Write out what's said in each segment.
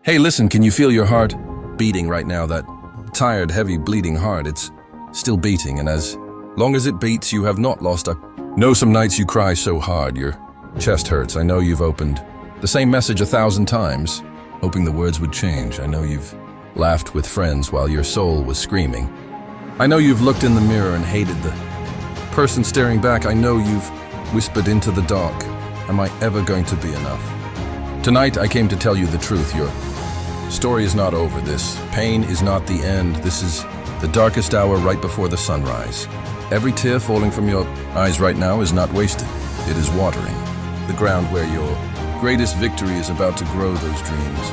Hey, listen, can you feel your heart beating right now? That tired, heavy, bleeding heart, it's still beating, and as long as it beats, you have not lost a... Know some nights you cry so hard, your chest hurts. I know you've opened the same message 1,000 times, hoping the words would change. I know you've laughed with friends while your soul was screaming. I know you've looked in the mirror and hated the person staring back. I know you've whispered into the dark, am I ever going to be enough? Tonight, I came to tell you the truth. Your story is not over. This pain is not the end. This is the darkest hour right before the sunrise. Every tear falling from your eyes right now is not wasted. It is watering the ground where your greatest victory is about to grow. Those dreams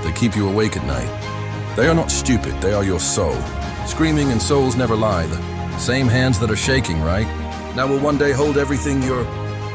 that keep you awake at night, they are not stupid. They are your soul, screaming, and souls never lie. The same hands that are shaking, right? Now will one day hold everything you're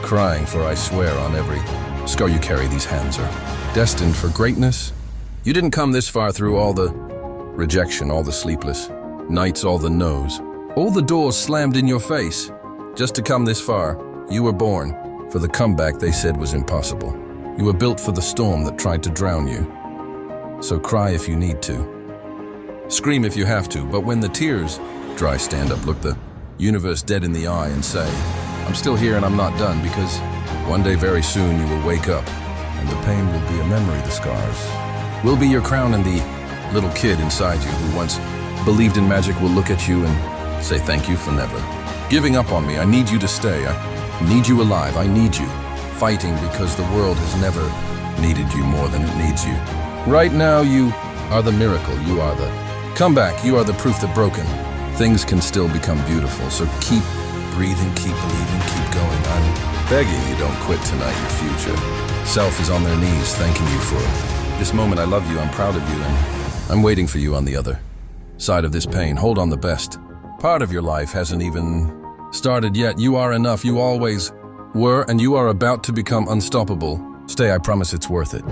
crying for. I swear on every scar you carry, these hands are destined for greatness. You didn't come this far through all the rejection, all the sleepless nights, all the no's, all the doors slammed in your face, just to come this far. You were born for the comeback they said was impossible. You were built for the storm that tried to drown you. So cry if you need to. Scream if you have to, but when the tears dry, stand up, look the universe dead in the eye and say, I'm still here and I'm not done, because one day very soon you will wake up and the pain will be a memory. The scars will be your crown, and the little kid inside you who once believed in magic will look at you and say thank you for never giving up on me. I need you to stay. I need you alive. I need you fighting, because the world has never needed you more than it needs you. Right now, you are the miracle. You are the comeback. You are the proof that broken things can still become beautiful. So keep breathing, keep believing, keep going. I'm begging you, don't quit tonight. Your future self is on their knees thanking you for this moment. I love you. I'm proud of you, and I'm waiting for you on the other side of this pain. Hold on, the best part of your life hasn't even started yet. You are enough. You always were, and you are about to become unstoppable. Stay, I promise it's worth it.